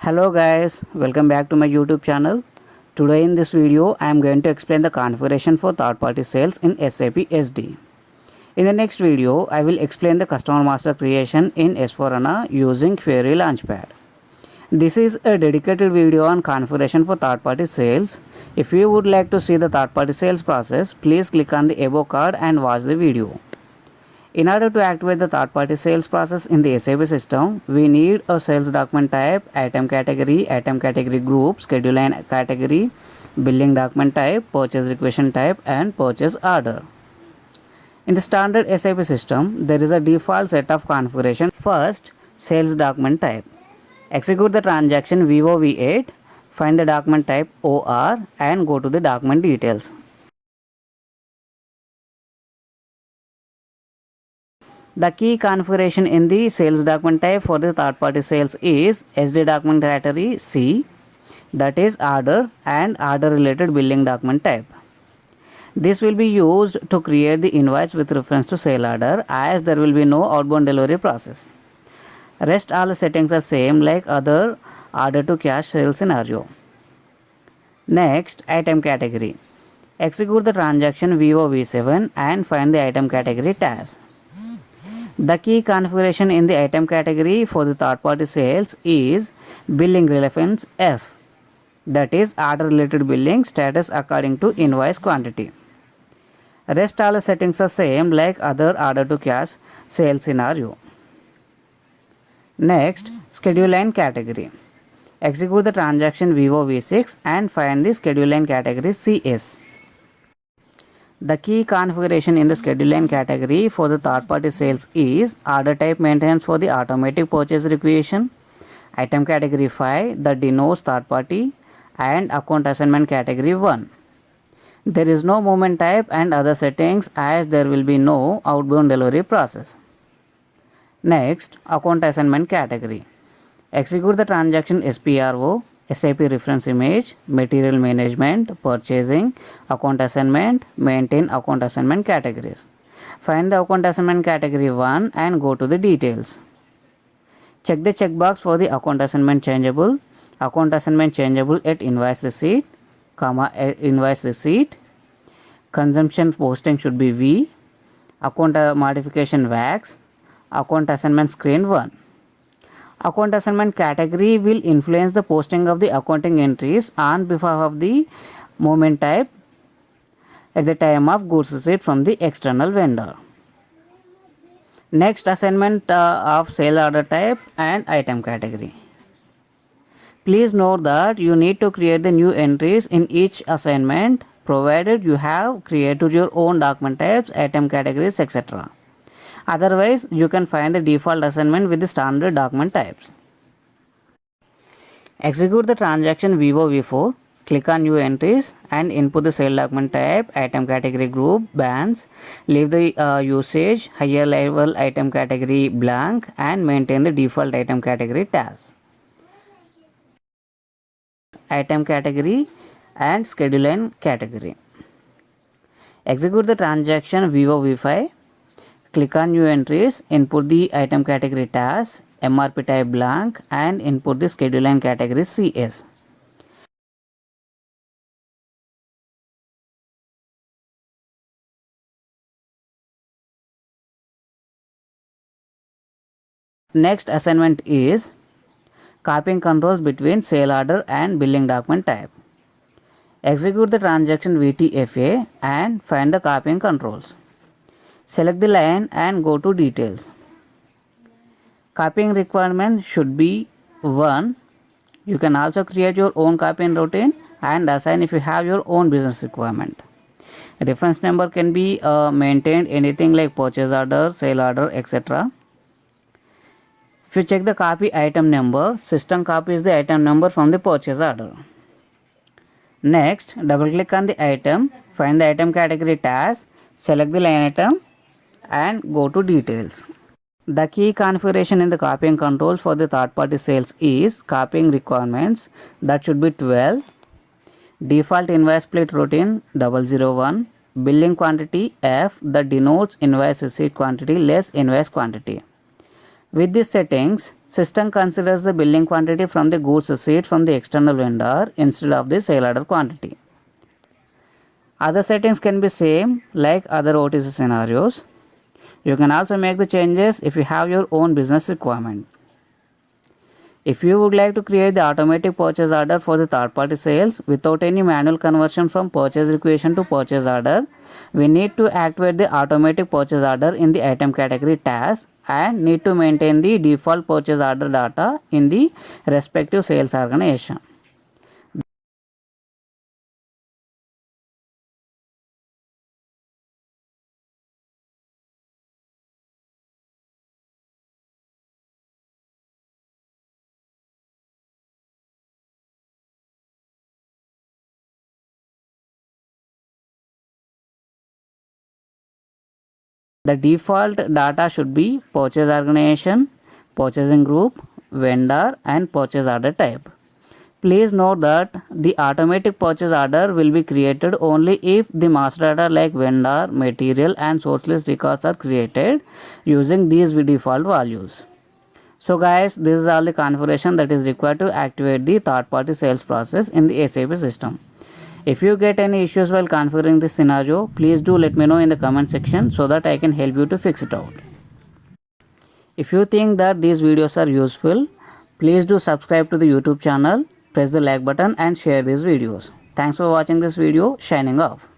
Hello guys, welcome back to my YouTube channel. Today in this video I am going to explain the configuration for third party sales in SAP SD. In the next video I will explain the customer master creation in S/4HANA using Query Launchpad. This is a dedicated video on configuration for third party sales. If you would like to see the third party sales process, please click on the above card and watch the video. In order to activate the third-party sales process in the SAP system, we need a sales document type, item category group, schedule line category, billing document type, purchase requisition type, and purchase order. In the standard SAP system, there is a default set of configuration. First, sales document type. Execute the transaction VOV8, find the document type OR, and go to the document details. The key configuration in the sales document type for the third party sales is SD document category C, that is order and order related billing document type. This will be used to create the invoice with reference to sale order, as there will be no outbound delivery process. Rest all settings are same like other order to cash sales scenario. Next, item category. Execute the transaction VOV7 and find the item category task. The key configuration in the item category for the third party sales is billing relevance F, that is order related billing status according to invoice quantity. Rest all settings are same like other order to cash sales scenario. Next, schedule line category. Execute the transaction VOV6 and find the schedule line category CS. The key configuration in the schedule line category for the third party sales is order type maintenance for the automatic purchase requisition, item category 5 that denotes third party, and account assignment category 1. There is no movement type and other settings, as there will be no outbound delivery process. Next, account assignment category. Execute the transaction SPRO, SAP reference image, material management, purchasing, account assignment, maintain account assignment categories. Find the account assignment category 1 and go to the details. Check the checkbox for the account assignment changeable at invoice receipt, invoice receipt. Consumption posting should be V, account modification VAX, account assignment screen 1. Account assignment category will influence the posting of the accounting entries on behalf of the movement type at the time of goods receipt from the external vendor. Next, assignment of sale order type and item category. Please note that you need to create the new entries in each assignment provided you have created your own document types, item categories, etc. Otherwise, you can find the default assignment with the standard document types. Execute the transaction VOV4, click on new entries and input the sale document type, item category group, bands, leave the usage, higher level item category blank and maintain the default item category task. Item category and schedule line category. Execute the transaction VOV5, click on new entries, input the item category task, MRP type blank and input the schedule line category CS. Next assignment is copying controls between sale order and billing document type. Execute the transaction VTFA and find the copying controls. Select the line and go to details. Copying requirement should be 1. You can also create your own copying routine and assign if you have your own business requirement. Reference number can be maintained anything like purchase order, sale order, etc. If you check the copy item number, system copies the item number from the purchase order. Next, double click on the item, find the item category task, select the line item and go to details. The key configuration in the copying controls for the third party sales is copying requirements, that should be 12, default invoice split routine 001, billing quantity F that denotes invoice receipt quantity less invoice quantity. With these settings, System considers the billing quantity from the goods received from the external vendor instead of the sale order quantity. Other settings can be same like other OTC scenarios. You can also make the changes if you have your own business requirement. If you would like to create the automatic purchase order for the third party sales without any manual conversion from purchase requisition to purchase order, we need to activate the automatic purchase order in the item category task and need to maintain the default purchase order data in the respective sales organization. The default data should be purchase organization, purchasing group, vendor and purchase order type. Please note that the automatic purchase order will be created only if the master data like vendor, material and source list records are created using these default values. So guys, this is all the configuration that is required to activate the third party sales process in the SAP system. If you get any issues while configuring this scenario, please do let me know in the comment section so that I can help you to fix it out. If you think that these videos are useful, please do subscribe to the YouTube channel, press the like button and share these videos. Thanks for watching this video. Shining off.